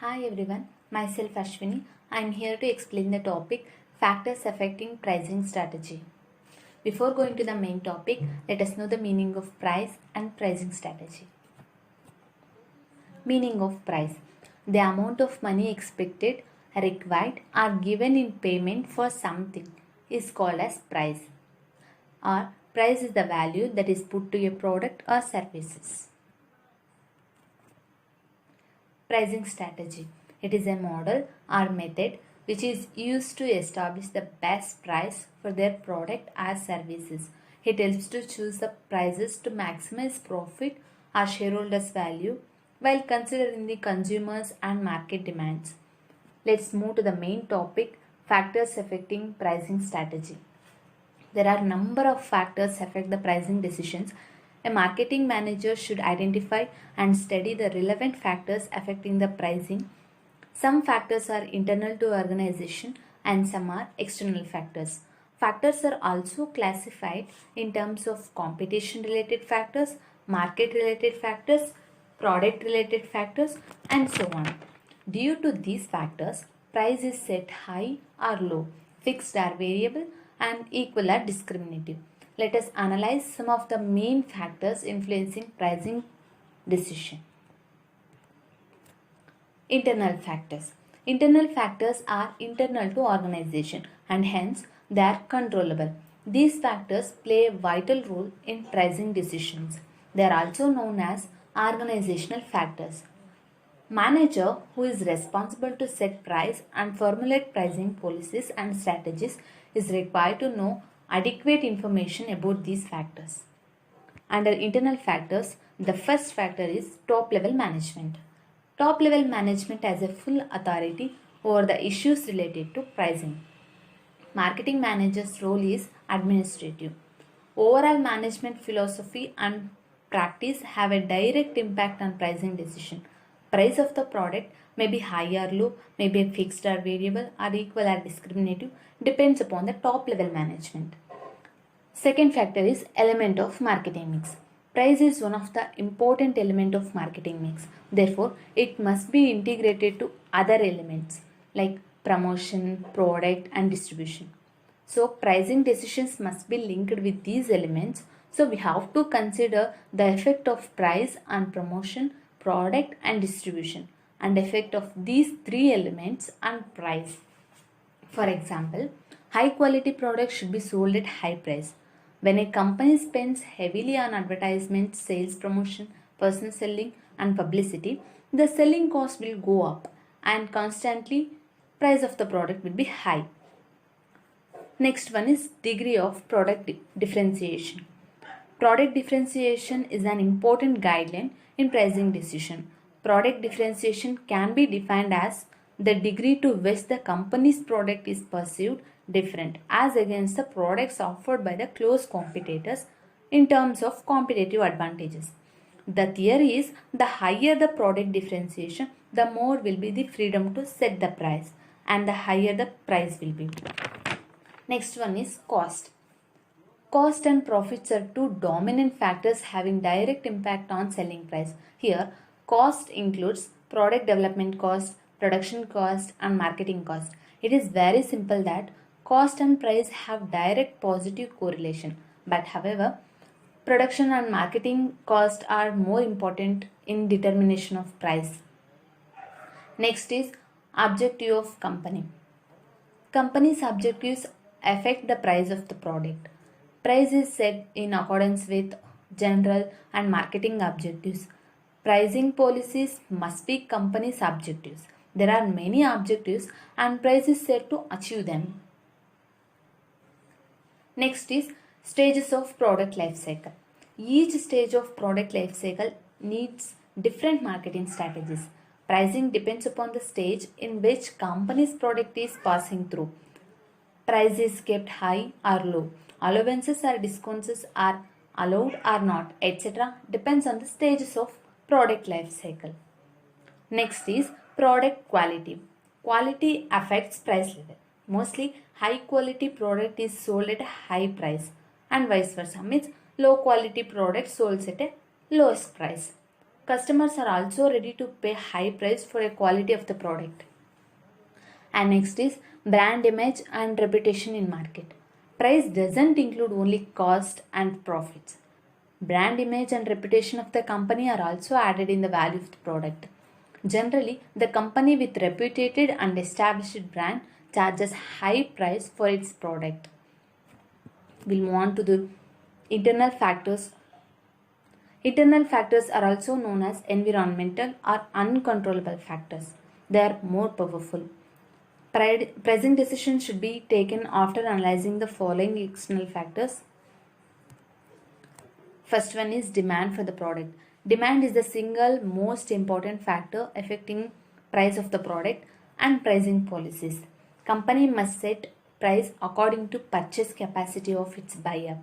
Hi everyone, myself Ashwini. I am here to explain the topic Factors Affecting Pricing Strategy. Before going to the main topic, let us know the meaning of price and pricing strategy. Meaning of price: the amount of money expected, required, or given in payment for something is called as price. Or price is the value that is put to a product or services. Pricing strategy: it is a model or method which is used to establish the best price for their product or services. It helps to choose the prices to maximize profit or shareholders' value while considering the consumers and market demands. Let's move to the main topic: factors affecting pricing strategy. There are a number of factors affect the pricing decisions. A marketing manager should identify and study the relevant factors affecting the pricing. Some factors are internal to organization and some are external factors. Factors are also classified in terms of competition related factors, market related factors, product related factors, and so on. Due to these factors, price is set high or low, fixed or variable, and equal or discriminative. Let us analyze some of the main factors influencing pricing decision. Internal factors. Internal factors are internal to organization and hence they are controllable. These factors play a vital role in pricing decisions. They are also known as organizational factors. Manager, who is responsible to set price and formulate pricing policies and strategies, is required to know adequate information about these factors. Under internal factors, the first factor is top level management. Top level management has a full authority over the issues related to pricing. Marketing manager's role is administrative. Overall management philosophy and practice have a direct impact on pricing decision. Price of the product may be high or low, may be fixed or variable, or equal or discriminative, depends upon the top level management. Second factor is element of marketing mix. Price is one of the important element of marketing mix. Therefore, it must be integrated to other elements like promotion, product, and distribution. So, pricing decisions must be linked with these elements. So, we have to consider the effect of price on promotion, product, and distribution, and effect of these three elements on price. For example, high quality products should be sold at high price. When a company spends heavily on advertisement, sales promotion, personal selling, and publicity, the selling cost will go up and constantly price of the product will be high. Next one is degree of product differentiation. Product differentiation is an important guideline in pricing decision. Product differentiation can be defined as the degree to which the company's product is perceived different as against the products offered by the close competitors in terms of competitive advantages. The theory is the higher the product differentiation, the more will be the freedom to set the price and the higher the price will be. Next one is cost. Cost and profits are two dominant factors having direct impact on selling price. Here, cost includes product development cost, production cost, and marketing cost. It is very simple that cost and price have direct positive correlation. But however, production and marketing cost are more important in determination of price. Next is objective of company. Company's objectives affect the price of the product. Price is set in accordance with general and marketing objectives. Pricing policies must be company's objectives. There are many objectives and price is set to achieve them. Next is stages of product life cycle. Each stage of product life cycle needs different marketing strategies. Pricing depends upon the stage in which company's product is passing through. Price is kept high or low. Allowances or discounts are allowed or not, etc. depends on the stages of product life cycle. Next is product quality. Quality affects price level. Mostly high quality product is sold at a high price and vice versa, means low quality product sold at a lowest price. Customers are also ready to pay high price for a quality of the product. And next is brand image and reputation in market. Price doesn't include only cost and profits. Brand image and reputation of the company are also added in the value of the product. Generally, the company with reputed and established brand charges high price for its product. We'll move on to the internal factors. Internal factors are also known as environmental or uncontrollable factors. They are more powerful. Pricing decisions should be taken after analyzing the following external factors. First one is demand for the product. Demand is the single most important factor affecting price of the product and pricing policies. Company must set price according to purchase capacity of its buyer.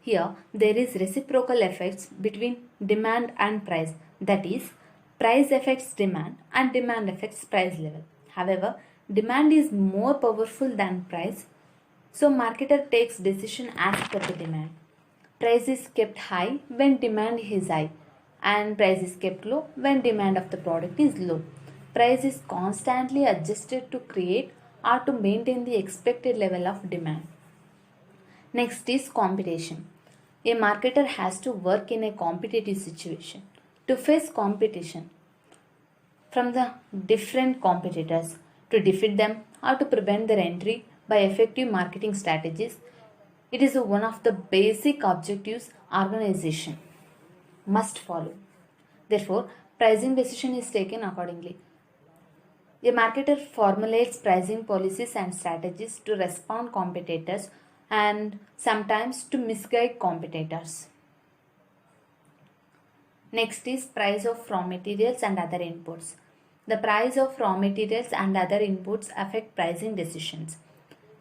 Here, there is reciprocal effects between demand and price. That is, price affects demand and demand affects price level. However, demand is more powerful than price, so marketer takes decision as per the demand. Price is kept high when demand is high and price is kept low when demand of the product is low. Price is constantly adjusted to create or to maintain the expected level of demand. Next is competition. A marketer has to work in a competitive situation to face competition from the different competitors, to defeat them or to prevent their entry by effective marketing strategies. It is one of the basic objectives organization must follow. Therefore, pricing decision is taken accordingly. A marketer formulates pricing policies and strategies to respond competitors and sometimes to misguide competitors. Next is price of raw materials and other inputs. The price of raw materials and other inputs affect pricing decisions.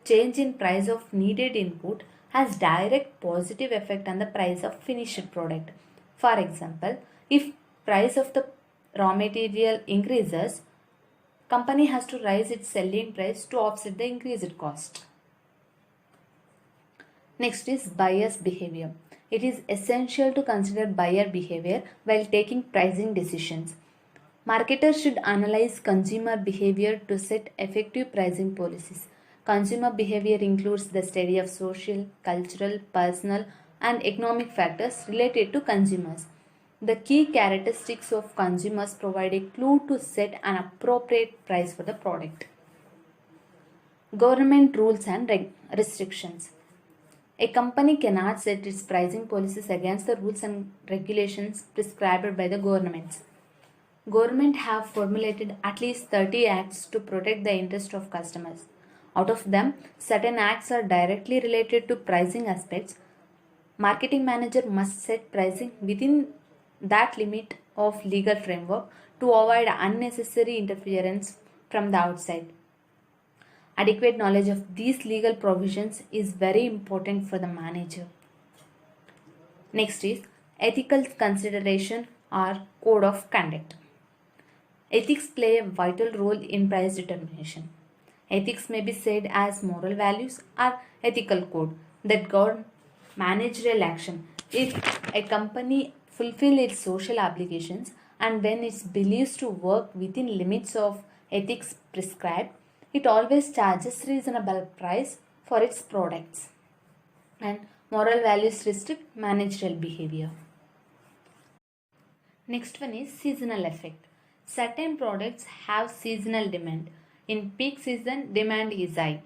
Change in price of needed input has direct positive effect on the price of finished product. For example, if price of the raw material increases, company has to raise its selling price to offset the increased cost. Next is buyer's behavior. It is essential to consider buyer behavior while taking pricing decisions. Marketers should analyze consumer behavior to set effective pricing policies. Consumer behavior includes the study of social, cultural, personal, and economic factors related to consumers. The key characteristics of consumers provide a clue to set an appropriate price for the product. Government rules and restrictions. A company cannot set its pricing policies against the rules and regulations prescribed by the governments. Government have formulated at least 30 acts to protect the interest of customers. Out of them, certain acts are directly related to pricing aspects. Marketing manager must set pricing within that limit of legal framework to avoid unnecessary interference from the outside. Adequate knowledge of these legal provisions is very important for the manager. Next is ethical consideration or code of conduct. Ethics play a vital role in price determination. Ethics may be said as moral values or ethical code that govern managerial action. If a company fulfills its social obligations and when it believes to work within limits of ethics prescribed, it always charges reasonable price for its products. And moral values restrict managerial behavior. Next one is seasonal effect. Certain products have seasonal demand. In peak season, demand is high,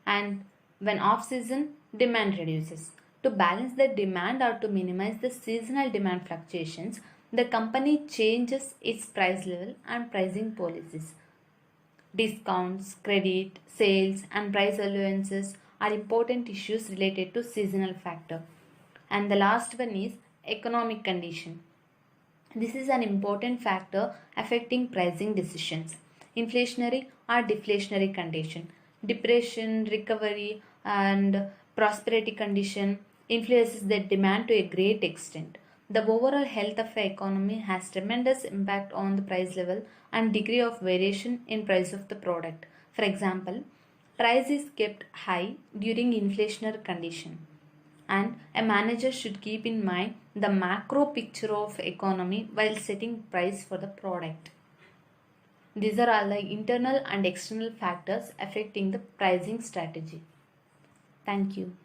and when off season, demand reduces. To balance the demand or to minimize the seasonal demand fluctuations, the company changes its price level and pricing policies. Discounts, credit, sales, and price allowances are important issues related to seasonal factor. And the last one is economic condition. This is an important factor affecting pricing decisions. Inflationary or deflationary condition, depression, recovery, and prosperity condition influences the demand to a great extent. The overall health of the economy has tremendous impact on the price level and degree of variation in price of the product. For example, price is kept high during inflationary condition. and a manager should keep in mind the macro picture of economy while setting price for the product. These are all the internal and external factors affecting the pricing strategy. Thank you.